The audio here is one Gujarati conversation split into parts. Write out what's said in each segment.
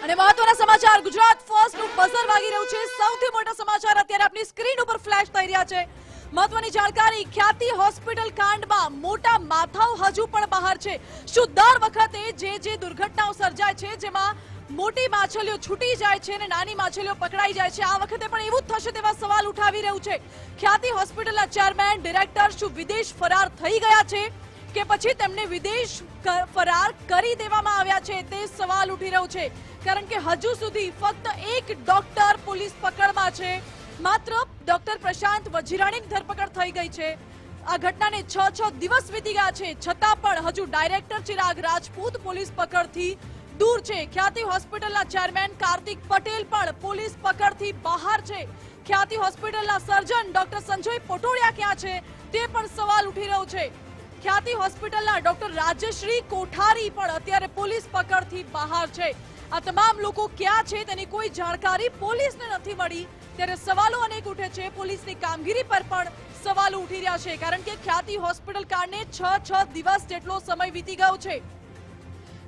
અને મહત્વના સમાચાર ગુજરાત ફર્સ્ટ નું બઝર વાગી રહ્યું છે। સૌથી મોટા સમાચાર અત્યારે આપની સ્ક્રીન ઉપર ફ્લેશ થઈ રહ્યા છે। મહત્વની જાણકારી, ખ્યાતિ હોસ્પિટલ કાંડમાં મોટા માથાઓ હજુ પણ બહાર છે। શું દર વખતે જે દુર્ઘટનાઓ સર્જાય છે જેમાં મોટી માછલીઓ છૂટી જાય છે અને નાની માછલીઓ પકડાઈ જાય છે, આ વખતે પણ એવું જ થશે તેવા સવાલ ઉઠાવી રહ્યું છે। ખ્યાતિ હોસ્પિટલના ચેરમેન ડિરેક્ટર શું વિદેશ ફરાર થઈ ગયા છે કે પછી તેમને વિદેશ ફરાર કરી દેવામાં આવ્યા છે, તે સવાલ ઉઠી રહ્યો છે। કારણ કે હજુ સુધી ફક્ત એક ડોક્ટર પોલીસ પકડમાં છે। માત્ર ડોક્ટર પ્રશાંત વજીરાણીની ધરપકડ થઈ ગઈ છે। આ ઘટનાને 6 દિવસ વીતી ગયા છે, છતાં પણ હજુ ડાયરેક્ટર ચિરાગ રાજપૂત પોલીસ પકડથી દૂર છે। ખ્યાતિ હોસ્પિટલના ચેરમેન કાર્તિક પટેલ પણ પોલીસ પકડથી બહાર છે। ખ્યાતિ હોસ્પિટલના સર્જન ડોક્ટર સંજય પટોડિયા ક્યાં છે તે પણ સવાલ ઉઠી રહ્યો છે। ખ્યાતિ હોસ્પિટલના ડોક્ટર રાજશ્રી કોઠારી પણ અત્યારે પોલીસ પકડથી બહાર છે। આ તમામ લોકો ક્યાં છે તેની કોઈ જાણકારી પોલીસને નથી મળી, ત્યારે સવાલો અનેક ઉઠે છે। પોલીસની કામગીરી પર પણ સવાલો ઉઠી રહ્યા છે, કારણ કે ખ્યાતિ હોસ્પિટલ કાંડને 6 દિવસ જેટલો સમય વીતી ગયો છે।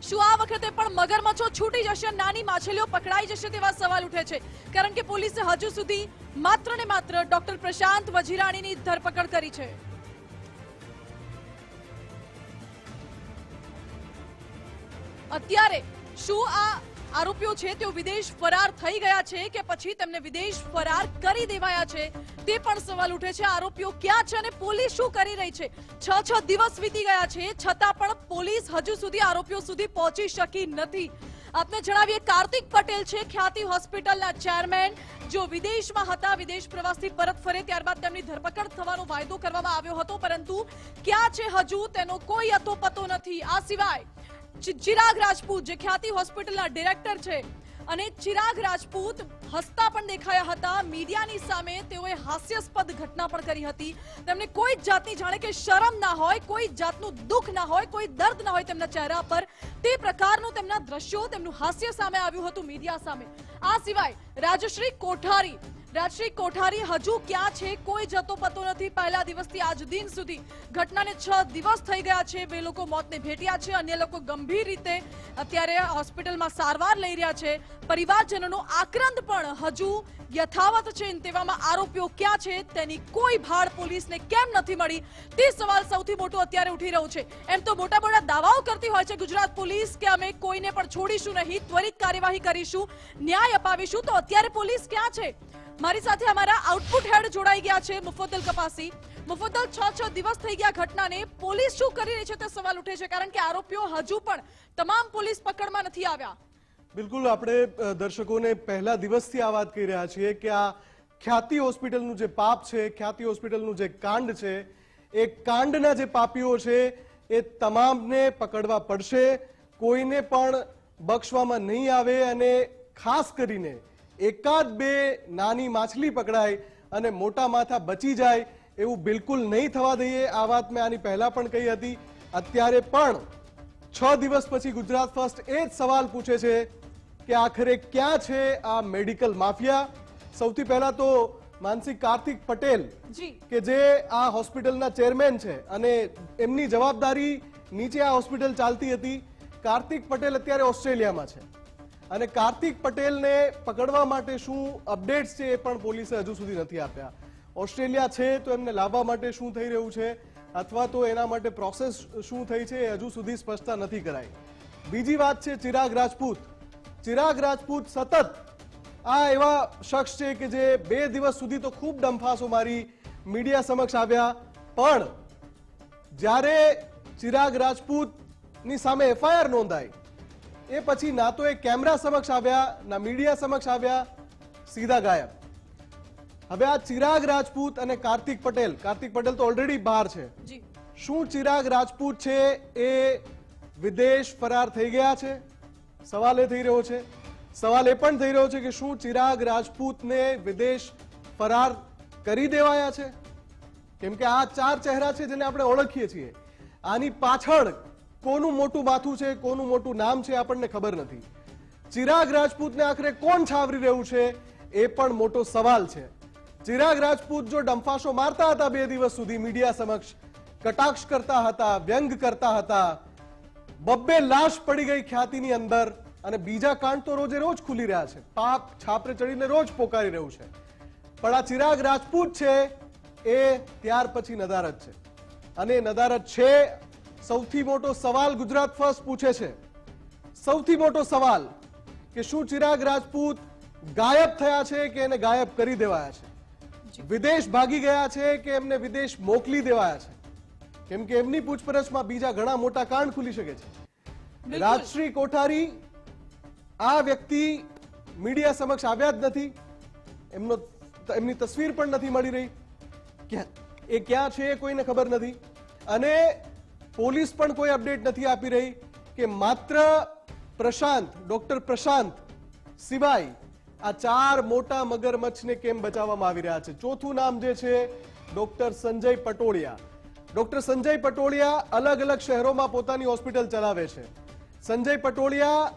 શું આ વખતે પણ મગરમચ્છો છૂટી જશે, નાની માછલીઓ પકડાઈ જશે તેવા સવાલ ઉઠે છે, કારણ કે પોલીસે હજુ સુધી માત્ર ને માત્ર ડોક્ટર પ્રશાંત વજીરાણીની ધરપકડ કરી છે। અત્યારે શું આ આરોપીઓ છે તેઓ વિદેશ ફરાર થઈ ગયા છે કે પછી તેમને વિદેશ ફરાર કરી દેવાયા છે તે પણ સવાલ ઉઠે છે। આરોપીઓ ક્યાં છે અને પોલીસ શું કરી રહી છે? 6 દિવસ વીતી ગયા છે, છતાં પણ પોલીસ હજુ સુધી આરોપીઓ સુધી પહોંચી શકી નથી। આપને જણાવીએ, કાર્તિક પટેલ છે ખ્યાતિ હોસ્પિટલના ચેરમેન, જો વિદેશમાં હતા, વિદેશ પ્રવાસથી પરત ફરે ત્યારબાદ તેમની ધરપકડ થવાનો વાયદો કરવામાં આવ્યો હતો, પરંતુ ક્યાં છે હજુ તેનો કોઈ અતોપતો નથી। આ સિવાય ચિરાગ રાજપૂત જે ખ્યાતિ હોસ્પિટલના ડિરેક્ટર છે અને ચિરાગ રાજપૂત હસતા પણ દેખાયા હતા મીડિયાની સામે। તેઓએ હાસ્યાસ્પદ ઘટના પણ કરી હતી। તેમને કોઈ જાતની જાણે કે શરમ ના હોય, કોઈ જાતનું દુઃખ ના હોય, કોઈ દર્દ ના હોય તેમના ચહેરા પર, તે પ્રકારનું તેમના દ્રશ્યો, તેમનું હાસ્ય સામે આવ્યું હતું મીડિયા સામે। આ સિવાય રાજશ્રી કોઠારી હજુ ક્યાં છે કોઈ જતો પતો નથી। પહેલા દિવસથી આજ દિન સુધી ઘટનાને 6 દિવસ થઈ ગયા છે। 2 લોકો મોતને ભેટ્યા છે, અન્ય લોકો ગંભીર રીતે અત્યારે હોસ્પિટલમાં સારવાર લઈ રહ્યા છે। પરિવારજનોનો આક્રંદ પણ હજુ યથાવત છે। તેવામાં આરોપીઓ ક્યાં છે તેની કોઈ ભાળ પોલીસને કેમ નથી મળી તે સવાલ સૌથી મોટો અત્યારે ઉઠી રહ્યો છે। એમ તો મોટા દાવાઓ કરતી હોય છે ગુજરાત પોલીસ કે અમે કોઈને પણ છોડીશું નહીં, ત્વરિત કાર્યવાહી કરીશું, ન્યાય અપાવીશું, તો અત્યારે પોલીસ ક્યાં છે? મારી સાથે અમારા આઉટપુટ હેડ જોડાઈ ગયા છે મુફદ્દલ કપાસી। મુફદ્દલ, 6 દિવસ થઈ ગયા ઘટનાને, પોલીસ શું કરી રહી છે તે સવાલ ઉઠે છે, કારણ કે આરોપીઓ હજુ પણ તમામ પોલીસ પકડમાં નથી આવ્યા। બિલકુલ, આપણે દર્શકોને પહેલા દિવસથી આ વાત કહી રહ્યા છીએ કે આ ખ્યાતિ હોસ્પિટલનું જે પાપ છે, ખ્યાતિ હોસ્પિટલનું જે કાંડ છે, એ કાંડના જે પાપીઓ છે એ તમામને પકડવા પડશે, કોઈને પણ બક્ષવામાં નહીં આવે। અને ખાસ કરીને એકાદ બે નાની માછલી પકડાય અને મોટા માથા બચી જાય એવું બિલકુલ નહીં થવા દઈએ। આ વાત મેં આની પહેલા પણ કહી હતી। અત્યારે પણ 6 દિવસ પછી ગુજરાત ફર્સ્ટ એ જ સવાલ પૂછે છે કે આખરે ક્યાં છે આ મેડિકલ માફિયા? સૌથી પહેલા તો માનસી, કાર્તિક પટેલ કે જે આ હોસ્પિટલના ચેરમેન છે અને એમની જવાબદારી નીચે આ હોસ્પિટલ ચાલતી હતી, કાર્તિક પટેલ અત્યારે ઓસ્ટ્રેલિયામાં છે અને કાર્તિક પટેલને પકડવા માટે શું અપડેટ્સ છે એ પણ પોલીસે હજુ સુધી નથી આપ્યા। ઓસ્ટ્રેલિયા છે તો એમને લાવવા માટે શું થઈ રહ્યું છે અથવા તો એના માટે પ્રોસેસ શું થઈ છે એ હજુ સુધી સ્પષ્ટતા નથી કરાઈ। બીજી વાત છે ચિરાગ રાજપૂત। ચિરાગ રાજપૂત સતત આ એવા શખ્સ છે કે જે 2 દિવસ સુધી તો ખૂબ ડંફાસો મારી મીડિયા સમક્ષ આવ્યા, પણ જ્યારે ચિરાગ રાજપૂતની સામે એફઆઈઆર નોંધાઈ એ પછી ના તો એ કેમેરા સમક્ષ આવ્યા, ના મીડિયા સમક્ષ આવ્યા, સીધા ગાયબ। હવે આ ચિરાગ રાજપૂત અને કાર્તિક પટેલ તો ઓલરેડી બહાર છે। શું ચિરાગ રાજપૂત છે એ વિદેશ ફરાર થઈ ગયા છે? સવાલ એ થઈ રહ્યો છે। સવાલ એ પણ થઈ રહ્યો છે કે શું ચિરાગ રાજપૂતને વિદેશ ફરાર કરી દેવાયા છે? કેમ કે આ 4 ચહેરા છે જેને આપણે ઓળખીએ છીએ, આની પાછળ કોનું મોટું માથું છે, કોનું મોટું નામ છે આપણને ખબર નથી। ચિરાગ રાજપૂતને આખરે કોણ છાવરી રહ્યું છે એ પણ મોટો સવાલ છે। ચિરાગ રાજપૂત જો ડંફાસો મારતા હતા 2 દિવસ સુધી મીડિયા સમક્ષ, કટાક્ષ કરતા હતા, વ્યંગ કરતા હતા, 2 લાશ પડી ગઈ ખ્યાતિની અંદર, અને બીજા કાંડ તો રોજે રોજ ખુલી રહ્યા છે. પાપ છાપરે ચડીને રોજ પોકારી રહ્યું છે. પણ આ ચિરાગ રાજપૂત છે એ ત્યાર પછી નદારદ છે. અને નદારદ છે. સૌથી મોટો સવાલ ગુજરાત ફર્સ્ટ પૂછે છે, સૌથી મોટો સવાલ કે શું ચિરાગ રાજપૂત ગાયબ થયા છે કે એને ગાયબ કરી દેવાયા છે, વિદેશ ભાગી ગયા છે કે એમને વિદેશ મોકલી દેવાયા છે? કેમ કે એમની પૂછપરછમાં બીજા ઘણા મોટા કાંડ ખુલી શકે છે. રાજશ્રી કોઠારી આ વ્યક્તિ મીડિયા સમક્ષ આવ્યા જ નથી, એમની તસવીર પણ નથી મળી રહી. એ ક્યાં છે કોઈને ખબર નથી. અને પોલીસ પણ કોઈ અપડેટ નથી આપી રહી કે માત્ર પ્રશાંત, ડોક્ટર પ્રશાંત સિવાય આ 4 મોટા મગરમચ્છને કેમ બચાવવામાં આવી રહ્યા છે. ચોથું નામ જે છે ડોક્ટર સંજય પટોળિયા. ડોક્ટર સંજય પટોળિયા અલગ અલગ શહેરોમાં પોતાની હોસ્પિટલ ચલાવે છે. સંજય પટોળિયા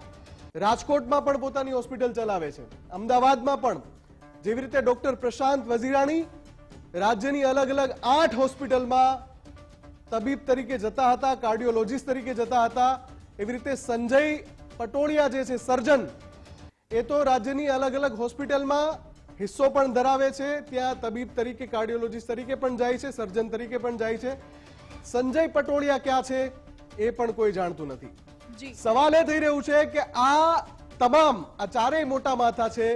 રાજકોટમાં પણ પોતાની હોસ્પિટલ ચલાવે છે, અમદાવાદમાં પણ. જેવી રીતે ડોક્ટર પ્રશાંત વજીરાણી રાજ્યની અલગ અલગ 8 હોસ્પિટલમાં તબીબ તરીકે જતા હતા, કાર્ડિયોલોજીસ્ટ તરીકે જતા હતા. એવી રીતે સંજય પટોળિયા જે છે સર્જન, એ તો રાજ્યની અલગ અલગ હોસ્પિટલમાં હિસ્સો પણ ધરાવે છે. ત્યાં તબીબ તરીકે, કાર્ડિયોલોજીસ્ટ તરીકે પણ જાય છે, સર્જન તરીકે પણ જાય છે. સંજય પટોળિયા ક્યાં છે એ પણ કોઈ જાણતું નથી. સવાલ એ થઈ રહ્યું છે કે આ તમામ આ 4 મોટા માથા છે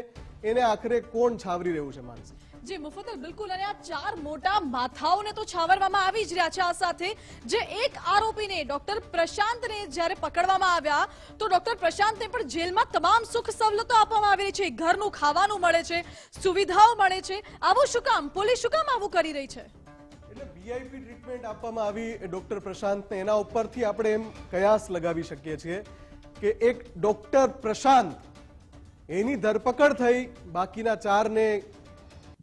એને આખરે કોણ છાવરી રહ્યું છે? માનસી જી મુફદ્દલ, બિલકુલ. અને આ 4 મોટા માથાઓને તો છાવરવામાં આવી જ રહ્યા છે. આ સાથે જે એક આરોપીને ડોક્ટર પ્રશાંતને જ્યારે પકડવામાં આવ્યા તો ડોક્ટર પ્રશાંતને પણ જેલમાં તમામ સુખ સવલતો આપવામાં આવી રહી છે, ઘરનું ખાવાનું મળે છે, સુવિધાઓ મળે છે. આવું શું કામ? પોલીસ શું કામ આવું કરી રહી છે? એટલે વીઆઈપી ટ્રીટમેન્ટ આપવામાં આવી ડોક્ટર પ્રશાંતને, એના ઉપરથી આપણે એમ કયાસ લગાવી શકીએ છીએ કે એક ડોક્ટર પ્રશાંત એની ધરપકડ થઈ, બાકીના 4ને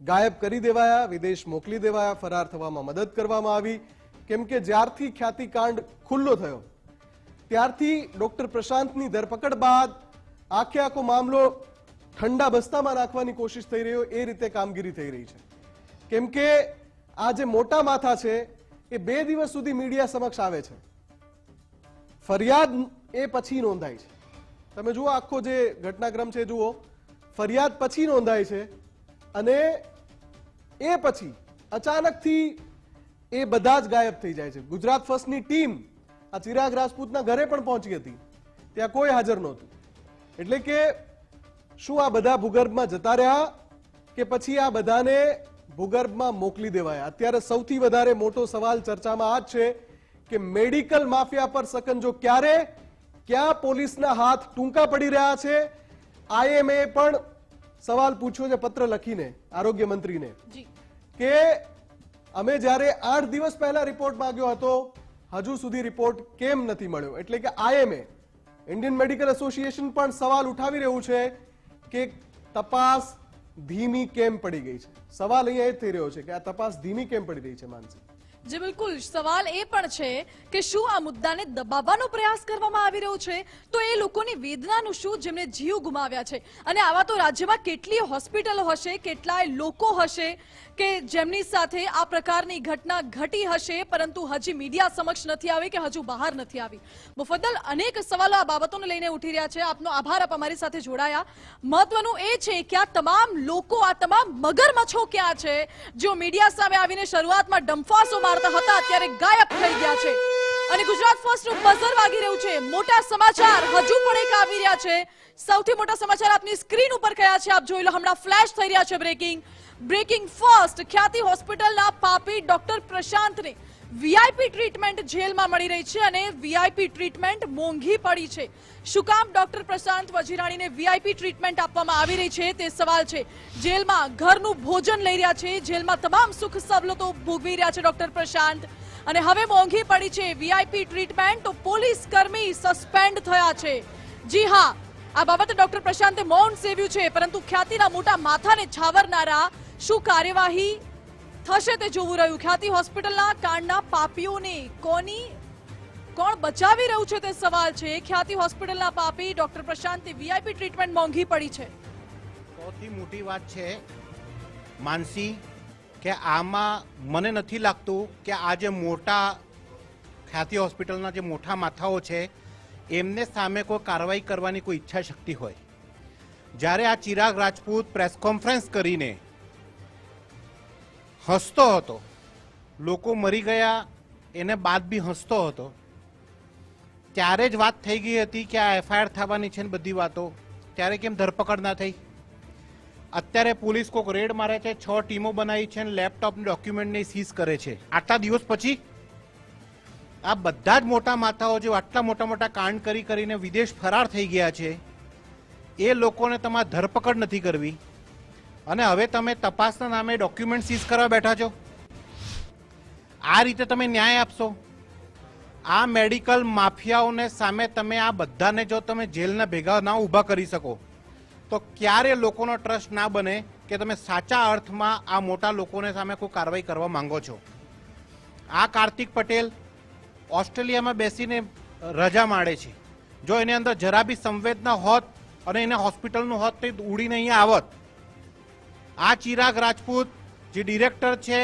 ગાયબ કરી દેવાયા, વિદેશ મોકલી દેવાયા, ફરાર થવામાં મદદ કરવામાં આવી. કેમ કે જ્યારથી ખ્યાતિકાંડ ખુલ્લો થયો ત્યારથી ડોક્ટર પ્રશાંતની ધરપકડ બાદ આખો મામલો ઠંડા બસ્તામાં નાખવાની કોશિશ થઈ રહ્યો, એ રીતે કામગીરી થઈ રહી છે. કેમ કે આ જે મોટા માથા છે એ 2 દિવસ સુધી મીડિયા સમક્ષ આવે છે, ફરિયાદ એ પછી નોંધાય છે. તમે જુઓ આખો જે ઘટનાક્રમ છે, જુઓ, ફરિયાદ પછી નોંધાય છે અને એ પછી અચાનકથી એ બધા જ ગાયબ થઈ જાય છે. ગુજરાત ફર્સ્ટની ટીમ આ ચિરાગ રાજપૂતના ઘરે પણ પહોંચી હતી, ત્યાં કોઈ હાજર નહોતું. એટલે કે શું આ બધા ભૂગર્ભમાં જતા રહ્યા કે પછી આ બધાને ભૂગર્ભમાં મોકલી દેવાયા? અત્યારે સૌથી વધારે મોટો સવાલ ચર્ચામાં આ જ છે કે મેડિકલ માફિયા પર સકંજો ક્યારે, ક્યાં પોલીસના હાથ ટૂંકા પડી રહ્યા છે? આઈએમએ પણ સવાલ પૂછ્યો છે પત્ર લખીને આરોગ્ય મંત્રીને કે અમે જ્યારે 8 દિવસ પહેલા રિપોર્ટ માંગ્યો હતો, હજુ સુધી રિપોર્ટ કેમ નથી મળ્યો? એટલે કે આઈએમએ, ઇન્ડિયન મેડિકલ એસોસિએશન પણ સવાલ ઉઠાવી રહ્યું છે કે તપાસ ધીમી કેમ પડી ગઈ છે. સવાલ અહીંયા એ થઈ રહ્યો છે કે આ તપાસ ધીમી કેમ પડી રહી છે? માનસી જે બિલકુલ સવાલ એ પણ છે કે શું આ મુદ્દાને દબાવવાનો પ્રયાસ કરવામાં આવી રહ્યો છે? તો એ લોકોની વેદનાનું શું જેમને જીવ ગુમાવ્યા છે? અને આવા તો રાજ્યમાં કેટલી હોસ્પિટલો હશે, કેટલાય લોકો હશે કે જેમની સાથે આ પ્રકારની ઘટના ઘટી હશે, પરંતુ હજી મીડિયા સમક્ષ નથી આવી કે હજુ બહાર નથી આવી. મુફદ્દલ, અનેક સવાલો આ બાબતોને લઈને ઉઠી રહ્યા છે. આપનો આભાર, આપ અમારી સાથે જોડાયા. મહત્વનું એ છે કે આ તમામ લોકો, આ તમામ મગરમચ્છો ક્યાં છે જેઓ મીડિયા સામે આવીને શરૂઆતમાં ડંફાસો મારતા હતા, અત્યારે ગાયબ થઈ ગયા છે. અને ગુજરાત ફર્સ્ટનું બઝર વાગી રહ્યું છે. મોટા સમાચાર હજુ પણ એક આવી રહ્યા છે. સૌથી મોટા સમાચાર આપની સ્ક્રીન ઉપર કયા છે આપ જોઈ લો. હમણાં ફ્લેશ થઈ રહ્યા છે. Breaking first. ખ્યાતિ હોસ્પિટલના પાપી ડોક્ટર પ્રશાંતને વીઆઈપી ટ્રીટમેન્ટ જેલમાં મળી રહી છે અને વીઆઈપી ટ્રીટમેન્ટ મોંઘી પડી છે. શું કામ ડોક્ટર પ્રશાંત વજીરાણીને વીઆઈપી ટ્રીટમેન્ટ આપવામાં આવી રહી છે તે સવાલ છે. જેલમાં ઘરનું ભોજન લઈ રહ્યા છે, જેલમાં તમામ સુખ સવલતો ભોગવી રહ્યા છે ડોક્ટર પ્રશાંત, અને હવે મોંઘી પડી છે વીઆઈપી ટ્રીટમેન્ટ, તો પોલીસ કર્મી સસ્પેન્ડ થયા છે. જી હા, આ બાબતે ડોક્ટર પ્રશાંતે મૌન સેવ્યું છે, પરંતુ ખ્યાતિના મોટા માથાને છાવરનારા શું કાર્યવાહી થશે તે જોવું રહ્યું. ખ્યાતિ હોસ્પિટલના કાંડના પાપીઓને કોણ બચાવી રહ્યું છે તે સવાલ છે. ખ્યાતિ હોસ્પિટલના પાપી ડોક્ટર પ્રશાંતની વીઆઈપી ટ્રીટમેન્ટ મોંઘી પડી છે. સૌથી મોટી વાત છે માનસી કે આમાં મને નથી લાગતું કે આ જે મોટા ખ્યાતિ હોસ્પિટલના જે મોટા માથાઓ છે એમને સામે કોઈ કાર્યવાહી કરવાની કોઈ ઈચ્છા શક્તિ હોય. જ્યારે આ ચિરાગ રાજપૂત પ્રેસ કોન્ફરન્સ કરીને હસતો હતો, લોકો મરી ગયા એને બાદ બી હસતો હતો, ત્યારે જ વાત થઈ ગઈ હતી કે આ એફઆઈઆર થવાની છે ને બધી વાતો, ત્યારે કેમ ધરપકડ ના થઈ? અત્યારે પોલીસ કોઈક રેડ મારે છે, 6 ટીમો બનાવી છે અને લેપટોપ ડોક્યુમેન્ટને સીઝ કરે છે. આટલા દિવસ પછી આ બધા જ મોટા માથાઓ જે આટલા મોટા મોટા કાંડ કરીને વિદેશ ફરાર થઈ ગયા છે, એ લોકોને તમારે ધરપકડ નથી કરવી અને હવે તમે તપાસના નામે ડોક્યુમેન્ટ સીઝ કરવા બેઠા છો. આ રીતે તમે ન્યાય આપશો? આ મેડિકલ માફિયાઓને સામે તમે આ બધાને જો તમે જેલના ભેગા ના ઊભા કરી શકો તો ક્યારે લોકોનો ટ્રસ્ટ ના બને કે તમે સાચા અર્થમાં આ મોટા લોકોને સામે કોઈ કાર્યવાહી કરવા માંગો છો. આ કાર્તિક પટેલ ઓસ્ટ્રેલિયામાં બેસીને રજા માણે છે. જો એની અંદર જરા બી સંવેદના હોત અને એને હોસ્પિટલનું હોત તો ઉડીને અહીંયા આવત. આ ચિરાગ રાજપૂત જે ડિરેક્ટર છે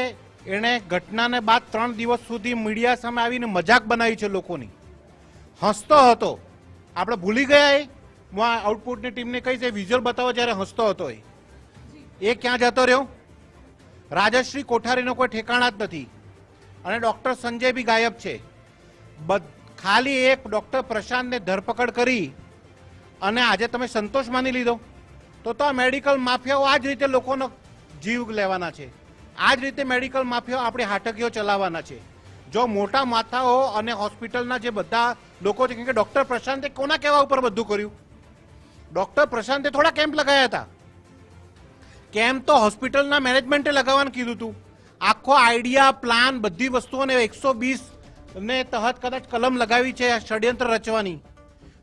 એણે ઘટનાને બાદ 3 દિવસ સુધી મીડિયા સામે આવીને મજાક બનાવી છે લોકોની. હસતો હતો. આપણે ભૂલી ગયા હું આ આઉટપુટની ટીમને કહીશ એ વિઝ્યુઅલ બતાવો જ્યારે હસતો હતો એ ક્યાં જતો રહ્યો? રાજશ્રી કોઠારીનો કોઈ ઠેકાણા જ નથી અને ડોક્ટર સંજય બી ગાયબ છે. ખાલી એક ડોક્ટર પ્રશાંતને ધરપકડ કરી અને આજે તમે સંતોષ માની લીધો તો આ મેડિકલ માફિયાઓ આ જ રીતે લોકોનો જીવ લેવાના છે. આ જ રીતે મેડિકલ માફિયાઓ આપણી હાટકીઓ ચલાવવાના છે. જો મોટા માથાઓ અને હોસ્પિટલના જે બધા લોકો છે, કે ડોક્ટર પ્રશાંતે કોના કહેવા ઉપર બધું કર્યું? ડોક્ટર પ્રશાંતે થોડા કેમ્પ લગાવ્યા હતા. કેમ્પ તો હોસ્પિટલના મેનેજમેન્ટે લગાવવાનું કીધું હતું. આખો આઈડિયા પ્લાન બધી વસ્તુઓને 120 ને તહત કદાચ કલમ લગાવી છે ષડયંત્ર રચવાની.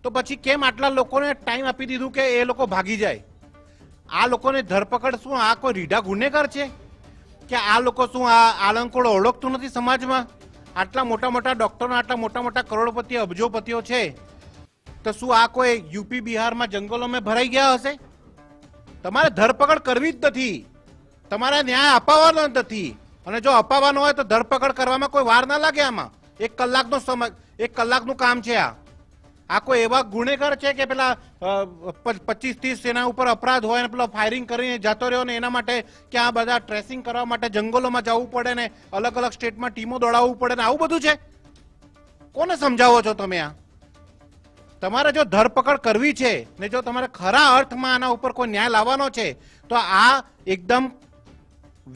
તો પછી કેમ આટલા લોકોને ટાઈમ આપી દીધું કે એ લોકો ભાગી જાય? આ લોકોને ધરપકડ શું આ કોઈ રીઢા ગુનેગાર છે કે આ લોકો શું આ આલંકોડો ઓળખતું નથી સમાજમાં? આટલા મોટા મોટા ડોક્ટરો, આટલા મોટા મોટા કરોડપતિ અબજોપતિઓ છે તો શું આ કોઈ યુપી બિહારમાં જંગલોમાં ભરાઈ ગયા હશે? તમારે ધરપકડ કરવી જ નથી. તમારે ન્યાય અપાવવાનો જ નથી. અને જો અપાવવાનો હોય તો ધરપકડ કરવામાં કોઈ વાર ના લાગે. આમાં 1 કલાકનો સમય, 1 કલાકનું કામ છે. આ કોઈ એવા ગુનેગાર છે કે પેલા 25-30 એના ઉપર અપરાધ હોય ને પેલો ફાયરિંગ કરીને જતો રહ્યો ને એના માટે કે આ બધા ટ્રેસિંગ કરવા માટે જંગલોમાં જવું પડે ને અલગ અલગ સ્ટેટમાં ટીમો દોડાવવું પડે ને આવું બધું છે? કોને સમજાવો છો તમે? આ તમારે જો ધરપકડ કરવી છે ને જો તમારે ખરા અર્થમાં આના ઉપર કોઈ ન્યાય લાવવાનો છે તો આ એકદમ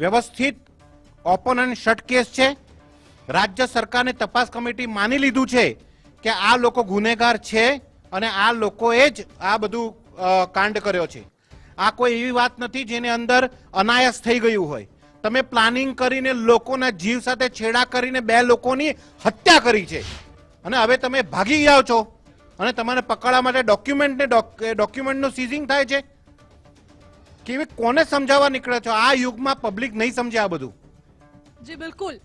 વ્યવસ્થિત ઓપન એન્ડ શટ કેસ છે. રાજ્ય સરકારની તપાસ કમિટી માની લીધું છે કે આ લોકો ગુનેગાર છે અને આ લોકોએ જ આ બધું કાંડ કર્યો છે. આ કોઈ એવી વાત નથી જેની અંદર અનાયાસ થઈ ગયું હોય. તમે પ્લાનિંગ કરીને લોકોના જીવ સાથે છેડા કરીને 2 લોકોની હત્યા કરી છે અને હવે તમે ભાગી જાઓ છો અને તમારે પકડવા માટે ડોક્યુમેન્ટનું સીઝિંગ થાય છે. કેવી કોને સમજાવવા નીકળે છો? આ યુગમાં પબ્લિક નહીં સમજે આ બધું. જી બિલકુલ.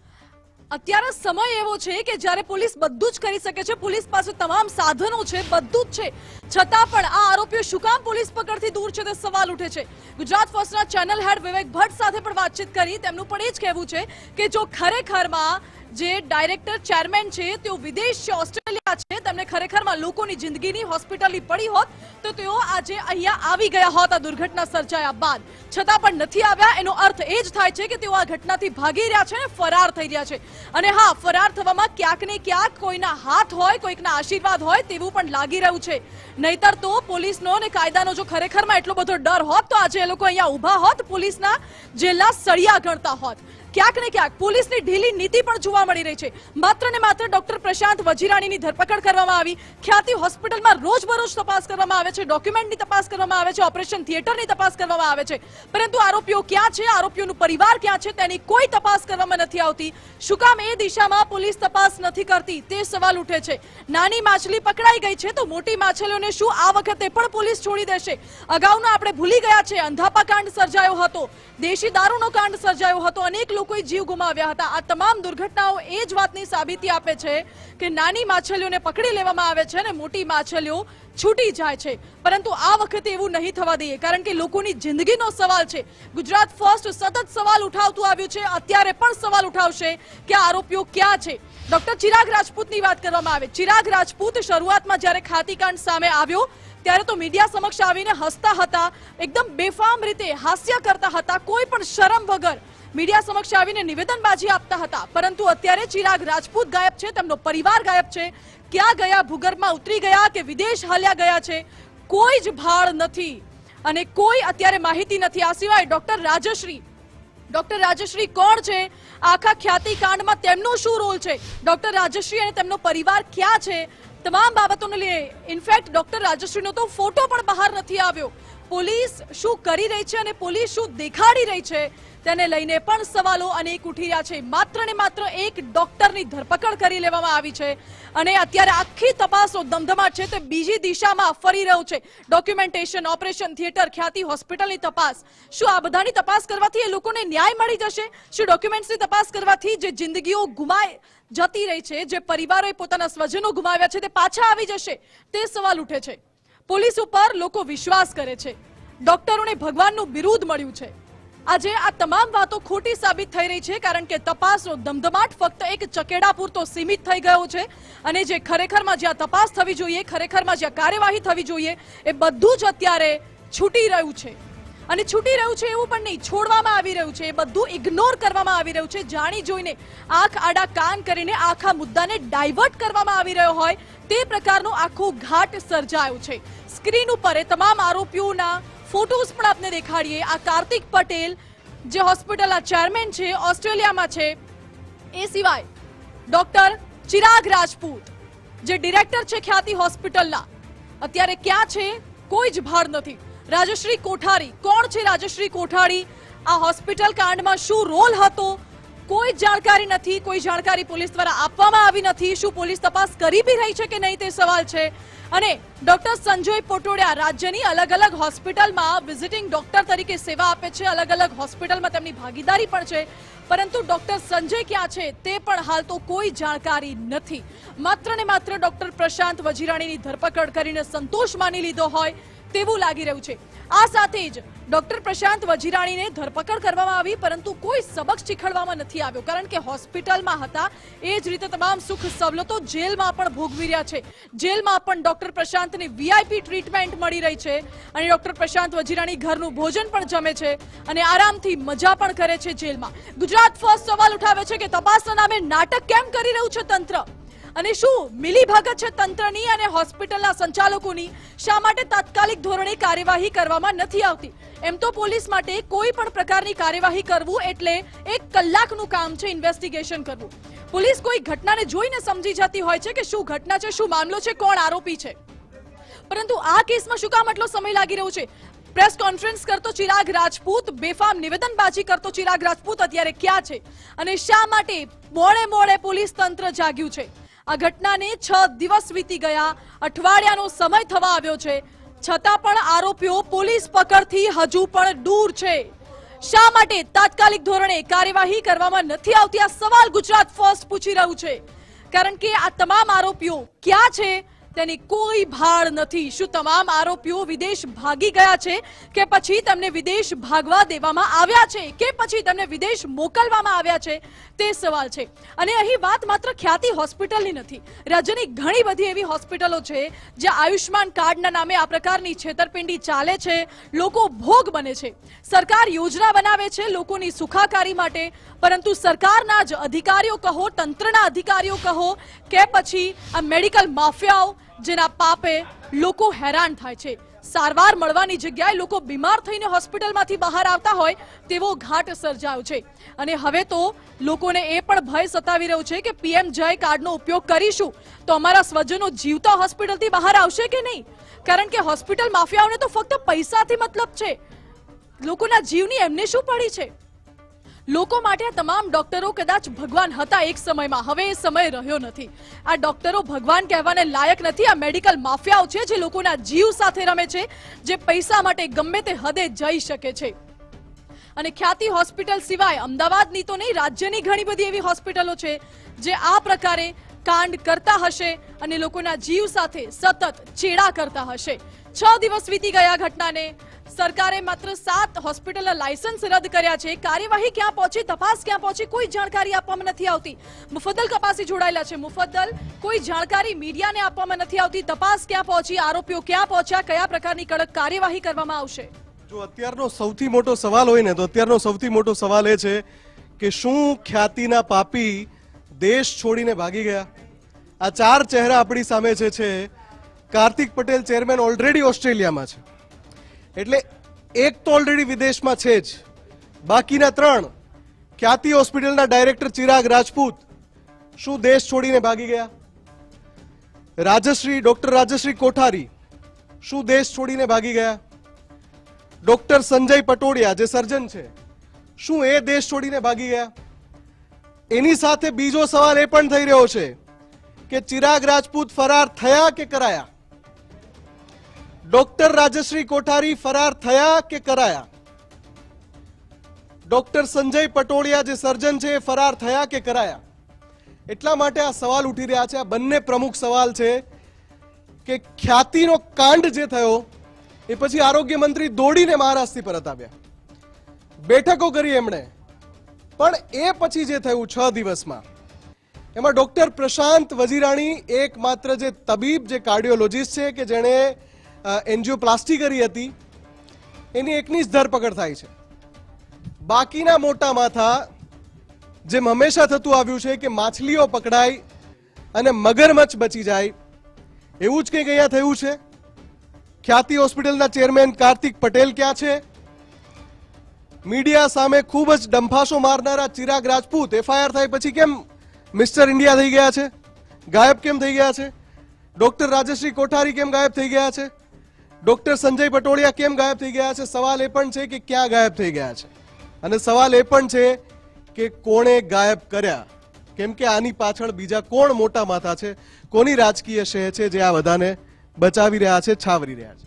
અત્યારે સમય એવો છે કે જ્યારે પોલીસ બધું જ કરી શકે છે. પોલીસ પાસે તમામ સાધનો છે, બધું જ છે, છતાં પણ આ આરોપીઓ શું કામ પોલીસ પકડથી દૂર છે તે સવાલ ઉઠે છે. ગુજરાત ફર્સ્ટના ચેનલ હેડ વિવેક ભટ્ટ સાથે પણ વાતચીત કરી. તેમનું પણ એ જ કહેવું છે કે જો ખરેખરમાં જે ડાયરેક્ટર ચેરમેન છે તેઓ વિદેશ છે, ઓસ્ટ્રેલિયા છે, તેમને ખરેખરમાં લોકોની જિંદગીની હોસ્પિટલની પડી હોત તો તેઓ આજે અહીંયા આવી ગયા હોત આ દુર્ઘટના સર્જાયા બાદ. છતાં પણ નથી આવ્યા. એનો અર્થ એ જ થાય છે કે તેઓ આ ઘટનાથી ભાગી રહ્યા છે અને ફરાર થઈ રહ્યા છે. અને હા, ફરાર થવામાં ક્યાંક ને ક્યાંક કોઈના હાથ હોય, કોઈકના આશીર્વાદ હોય તેવું પણ લાગી રહ્યું છે. નહીતર તો પોલીસનો અને કાયદાનો જો ખરેખરમાં એટલો બધો ડર હોત તો આજે એ લોકો અહીંયા ઊભા હોત, પોલીસના જેલના સળિયા ગણતા હોત. ક્યાંક ને ક્યાંક પોલીસની ઢીલી નીતિ પણ જોવા મળી રહી છે. માત્ર ને માત્ર ડોક્ટર પ્રશાંત વજીરાણીની ધરપકડ કરવામાં આવી. ખ્યાતિ હોસ્પિટલમાં રોજબરોજ તપાસ કરવામાં આવે છે, ડોક્યુમેન્ટની તપાસ કરવામાં આવે છે, ઓપરેશન થિયેટરની તપાસ કરવામાં આવે છે, પરંતુ આરોપીઓ ક્યાં છે, આરોપીઓનું પરિવાર ક્યાં છે તેની કોઈ તપાસ કરવામાં નથી આવતી. શું કામ એ દિશામાં પોલીસ તપાસ નથી કરતી તે સવાલ ઉઠે છે. નાની માછલી પકડાઈ ગઈ છે તો મોટી માછલીઓને શું આ વખતે પણ પોલીસ છોડી દેશે? અગાઉના આપણે ભૂલી ગયા છે, અંધાપા કાંડ સર્જાયો હતો, દેશી દારૂનો કાંડ સર્જાયો હતો, અનેક લોકોએ જીવ ગુમાવ્યા હતા. આ તમામ દુર્ઘટનાઓ એ જ વાતની સાબિતી આપે છે કે નાની માછલીઓને પકડી પકડી લેવામાં આવે છે અને મોટી માછલીઓ છૂટી જાય છે. પરંતુ આ વખતે એવું નહીં થવા દઈએ, કારણ કે લોકોની જિંદગીનો સવાલ છે. ગુજરાત ફર્સ્ટ સતત સવાલ ઉઠાવતું આવ્યું છે, અત્યારે પણ સવાલ ઉઠાવશે કે આરોપીઓ ક્યાં છે. ડોક્ટર ચિરાગ રાજપૂતની વાત કરવામાં આવે. ચિરાગ રાજપૂત શરૂઆતમાં જ્યારે ખાતીકાંડ સામે આવ્યો ત્યારે તો મીડિયા સમક્ષ આવીને હસતા હતા, એકદમ બેફામ રીતે હાસ્ય કરતા હતા, કોઈ પણ શરમ વગર મીડિયા સમક્ષ આવીને નિવેદનબાજી આપતા હતા. પરંતુ અત્યારે ચિરાગ રાજપૂત ગાયબ છે, તેમનો પરિવાર ગાયબ છે. ક્યાં ગયા? ભૂગર્ભમાં ઉતરી ગયા કે વિદેશ હાલ્યા ગયા છે? કોઈ જ ભાળ નથી અને કોઈ અત્યારે માહિતી નથી. આ સિવાય ડોક્ટર રાજશ્રી કોણ છે? આખા ખ્યાતિકાંડમાં તેમનો શું રોલ છે? ડોક્ટર રાજશ્રી અને તેમનો પરિવાર ક્યાં છે? તમામ બાબતોને લઈને ઇનફેક્ટ ડોક્ટર રાજશ્રીનો તો ફોટો પણ બહાર નથી આવ્યો. પોલીસ શું કરી રહી છે અને પોલીસ શું દેખાડી રહી છે તેને લઈને પણ સવાલો અનેક ઉઠી રહ્યા છે. માત્ર ને માત્ર એક ડોક્ટરની ધરપકડ કરી લેવામાં આવી છે અને અત્યારે આખી તપાસો ધમધમાટ છે તે બીજી દિશામાં ફરી રહ્યું છે. ડોક્યુમેન્ટેશન, ઓપરેશન થિયેટર, ખ્યાતિ હોસ્પિટલની તપાસ. શું આ બધાની તપાસ કરવાથી એ લોકોને ન્યાય મળી જશે? શું ડોક્યુમેન્ટ્સની તપાસ કરવાથી જે જિંદગીઓ ગુમાય જતી રહી છે, જે પરિવારોએ પોતાના સ્વજનો ગુમાવ્યા છે, તે પાછા આવી જશે? તે સવાલ ઉઠે છે. પોલીસ ઉપર લોકો વિશ્વાસ કરે છે. ડોક્ટરોને ભગવાનનું બિરુદ મળ્યું છે. આજે આ તમામ વાતો ખોટી સાબિત થઈ રહી છે, કારણ કે તપાસનો ધમધમાટ ફક્ત એક ચકેડા પૂરતો સીમિત થઈ ગયો છે અને જે ખરેખરમાં જ્યાં તપાસ થવી જોઈએ, ખરેખરમાં જ્યાં કાર્યવાહી થવી જોઈએ, એ બધું જ અત્યારે છૂટી રહ્યું છે. અને છૂટી રહ્યું છે એવું પણ નહીં, છોડવામાં આવી રહ્યું છે. એ બધું ઇગ્નોર કરવામાં આવી રહ્યું છે. જાણી જોઈને આંખ આડા કાન કરીને આખા મુદ્દાને ડાયવર્ટ કરવામાં આવી રહ્યો હોય તે પ્રકારનો આખો ઘાટ સર્જાયો છે. સ્ક્રીન ઉપર એ તમામ આરોપીઓના ફોટોઝ પણ આપને દેખાડીએ. આ કાર્તિક પટેલ જે હોસ્પિટલના ચેરમેન છે, ઓસ્ટ્રેલિયામાં છે. એ સિવાય ડોક્ટર ચિરાગ રાજપૂત જે ડિરેક્ટર છે ખ્યાતિ હોસ્પિટલના, અત્યારે ક્યાં છે? કોઈ જ ભાળ નથી. રાજશ્રી કોઠારી કોણ છે? રાજશ્રી કોઠારી આ હોસ્પિટલ કાંડમાં શું રોલ હતો? કોઈ જાણકારી નથી. કોઈ જાણકારી પોલીસ દ્વારા આપવામાં આવી નથી. શું પોલીસ તપાસ કરી બી રહી છે કે નહીં તે સવાલ છે. અને ડોક્ટર સંજય પોટોડિયા રાજ્યની અલગ અલગ હોસ્પિટલમાં વિઝિટિંગ ડોક્ટર તરીકે સેવા આપે છે. અલગ અલગ હોસ્પિટલમાં તેમની ભાગીદારી પણ છે. પરંતુ ડોક્ટર સંજય ક્યાં છે તે પણ હાલ તો કોઈ જાણકારી નથી. માત્ર ને માત્ર ડોક્ટર પ્રશાંત વજીરાણીની ધરપકડ કરીને સંતોષ માની લીધો હોય તેવું લાગી રહ્યું છે. આ સાથે જ ડોક્ટર પ્રશાંત વજીરાણીને ધરપકડ કરવામાં આવી, પરંતુ કોઈ સબક શીખવવામાં નથી આવ્યો, કારણ કે હોસ્પિટલમાં હતા એ જ રીતે તમામ સુખ સવલતો જેલમાં પણ ભોગવી રહ્યા છે. જેલમાં પણ ડોક્ટર પ્રશાંતને VIP ટ્રીટમેન્ટ મળી રહી છે અને ડોક્ટર પ્રશાંત વજીરાણી ઘરનું ભોજન પણ જમે છે અને આરામથી મજા પણ કરે છે જેલમાં. ગુજરાત ફર્સ્ટ સવાલ ઉઠાવે છે કે તપાસના નામે નાટક કેમ કરી રહ્યું છે તંત્ર? અને શું મિલીભગત છે તંત્રની અને હોસ્પિટલના સંચાલકોની? શા માટે તાત્કાલિક ધોરણે કાર્યવાહી કરવામાં નથી આવતી? એમ તો પોલીસ માટે કોઈ પણ પ્રકારની કાર્યવાહી કરવું એટલે 1 કલાકનું કામ છે, ઇન્વેસ્ટિગેશન કરવું. પોલીસ કોઈ ઘટનાને જોઈને સમજી જતી હોય છે કે શું ઘટના છે, શું મામલો છે, કોણ આરોપી છે. પરંતુ આ કેસમાં શું કામ આટલો સમય લાગી રહ્યો છે? પ્રેસ કોન્ફરન્સ કરતો ચિરાગ રાજપૂત, બેફામ નિવેદનબાજી કરતો ચિરાગ રાજપૂત અત્યારે ક્યાં છે અને શા માટે મોડે પોલીસ તંત્ર જાગ્યું છે? આ ઘટનાને 6 દિવસ વીતી ગયા, અઠવાડિયાનો સમય થવા આવ્યો છે, છતાં પણ આરોપીઓ પોલીસ પકડથી હજુ પણ દૂર છે. શા માટે તાત્કાલિક ધોરણે કાર્યવાહી કરવામાં નથી આવતી? આ સવાલ ગુજરાત ફર્સ્ટ પૂછી રહ્યું છે, કારણ કે આ તમામ આરોપીઓ ક્યાં છે તેની કોઈ ભાળ નથી. શું તમામ આરોપીઓ વિદેશ ભાગી ગયા છે કે પછી તેમને વિદેશ ભાગવા દેવામાં આવ્યા છે કે પછી તેમને વિદેશ મોકલવામાં આવ્યા છે તે સવાલ છે. અને અહીં વાત માત્ર ખ્યાતિ હોસ્પિટલની નથી. રાજ્યની ઘણી બધી એવી હોસ્પિટલો છે જ્યાં આયુષ્માન કાર્ડના નામે આ પ્રકારની છેતરપિંડી ચાલે છે, લોકો ભોગ બને છે. સરકાર યોજના બનાવે છે લોકોની સુખાકારી માટે, પરંતુ સરકારના જ અધિકારીઓ કહો, તંત્રના અધિકારીઓ કહો કે પછી આ મેડિકલ માફિયાઓ જેના પાપે લોકો હેરાન થાય છે. સારવાર મળવાની જગ્યાએ લોકો બીમાર થઈને હોસ્પિટલમાંથી બહાર આવતા હોય તેવો ઘાટ સર્જાયો છે. અને હવે તો લોકોને એ પણ ભય સતાવી રહ્યો છે કે PM જય કાર્ડનો ઉપયોગ કરીશું તો અમારા સ્વજનો જીવતા હોસ્પિટલથી બહાર આવશે કે નહીં? કારણ કે હોસ્પિટલ માફિયાઓને તો ફક્ત પૈસાથી મતલબ છે, લોકોના જીવની એમને શું પડી છે? લોકો માટે આ તમામ ડોક્ટરો કદાચ ભગવાન હતા એક સમયમાં, હવે એ સમય રહ્યો નથી. આ ડોક્ટરો ભગવાન કહેવાને લાયક નથી. આ મેડિકલ માફિયાઓ છે જે લોકોના જીવ સાથે રમે છે, જે પૈસા માટે ગમે તે હદે જઈ શકે છે. અને ખ્યાતિ હોસ્પિટલ સિવાય અમદાવાદની તો નહીં, રાજ્યની ઘણી બધી એવી હોસ્પિટલો છે જે આ પ્રકારે કાંડ કરતા હશે અને લોકોના જીવ સાથે સતત ચેડા કરતા હશે. 6 દિવસ વીતી ગયા ઘટનાને. સરકારે માત્ર 7 હોસ્પિટલના લાયસન્સ રદ કર્યા છે. કાર્યવાહી ક્યાં પહોંચી, તપાસ ક્યાં પહોંચી, કોઈ જાણકારી આપવામાં નથી આવતી. મુફદ્દલ કપાસી જોડાયેલા છે. મુફદ્દલ, કોઈ જાણકારી મીડિયાને આપવામાં નથી આવતી. તપાસ ક્યાં પહોંચી, આરોપીઓ ક્યાં પહોંચ્યા, કયા પ્રકારની કડક કાર્યવાહી કરવામાં આવશે? જો અત્યારનો સૌથી મોટો સવાલ હોય ને તો અત્યારનો સૌથી મોટો સવાલ એ છે કે શું ખ્યાતિના પાપી દેશ છોડીને ભાગી ગયા? આ 4 ચહેરા આપણી સામે છે. કાર્તિક પટેલ ચેરમેન ઓલરેડી ઓસ્ટ્રેલિયામાં છે, એટલે એક તો ઓલરેડી વિદેશમાં છે જ. બાકીના 3 ખ્યાતિ હોસ્પિટલના ડાયરેક્ટર ચિરાગ રાજપૂત શું દેશ છોડીને ભાગી ગયા? ડોક્ટર રાજશ્રી કોઠારી શું દેશ છોડીને ભાગી ગયા? ડોક્ટર સંજય પટોડિયા જે સર્જન છે શું એ દેશ છોડીને ભાગી ગયા? એની સાથે બીજો સવાલ એ પણ થઈ રહ્યો છે કે ચિરાગ રાજપૂત ફરાર થયા કે કરાયા? ડોક્ટર રાજશ્રી કોઠારી ફરાર થયા કે કરાયા? ડોક્ટર સંજય પટોડિયા જે સર્જન છે એ ફરાર થયા કે કરાયા? એટલા માટે આ સવાલ ઉઠી રહ્યા છે. આ બંને પ્રમુખ સવાલ છે કે ખ્યાતિનો કાંડ જે થયો એ પછી આરોગ્ય મંત્રી દોડીને મહારાષ્ટ્રથી પરત આવ્યા, બેઠકો કરી એમણે, પણ એ પછી જે થયું 6 દિવસમાં એમાં ડોક્ટર પ્રશાંત વજીરાણી એકમાત્ર જે તબીબ, જે કાર્ડિયોલોજિસ્ટ છે કે જેણે એન્જિયોપ્લાસ્ટી કરી હતી, એની એકની જ ધરપકડ થાય છે. બાકીના મોટા માથા જેમ હંમેશા થતું આવ્યું છે કે માછલીઓ પકડાય અને મગરમચ્છ બચી જાય, એવું જ કંઈક અહીંયા થયું છે. ખ્યાતિ હોસ્પિટલના ચેરમેન કાર્તિક પટેલ ક્યાં છે? મીડિયા સામે ખૂબ જ ડંફાસો મારનારા ચિરાગ રાજપૂત એફઆઈઆર થાય પછી કેમ મિસ્ટર ઇન્ડિયા થઈ ગયા છે? ગાયબ કેમ થઈ ગયા છે? ડોક્ટર રાજશ્રી કોઠારી કેમ ગાયબ થઈ ગયા છે? ડોક્ટર સંજય પટોડિયા કેમ ગાયબ થઈ ગયા છે? સવાલ એ પણ છે કે ક્યાં ગાયબ થઈ ગયા છે, અને સવાલ એ પણ છે કે કોણે ગાયબ કર્યા, કેમ કે આની પાછળ બીજા કોણ મોટા માથા છે, કોની રાજકીય શેહ છે જે આ બધાને બચાવી રહ્યા છે, છાવરી રહ્યા છે?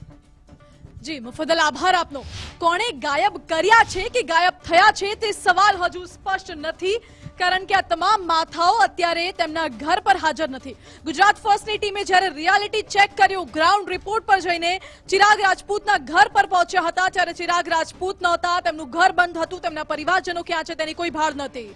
જી મુફદ્દલ, આભાર આપનો. કોણે ગાયબ કર્યા છે કે ગાયબ થયા છે તે સવાલ હજુ સ્પષ્ટ નથી, કારણ કે આ તમામ માથાઓ અત્યારે તેમના ઘર પર હાજર નથી. ગુજરાત ફર્સ્ટની ટીમે જ્યારે રિયાલિટી ચેક કર્યું, ગ્રાઉન્ડ રિપોર્ટ પર જઈને ચિરાગ રાજપૂતના ઘર પર પહોંચ્યા હતા, ત્યારે ચિરાગ રાજપૂત નહોતા, તેમનું ઘર બંધ હતું, તેમના પરિવારજનો ક્યાં છે તેની કોઈ ભાળ નથી.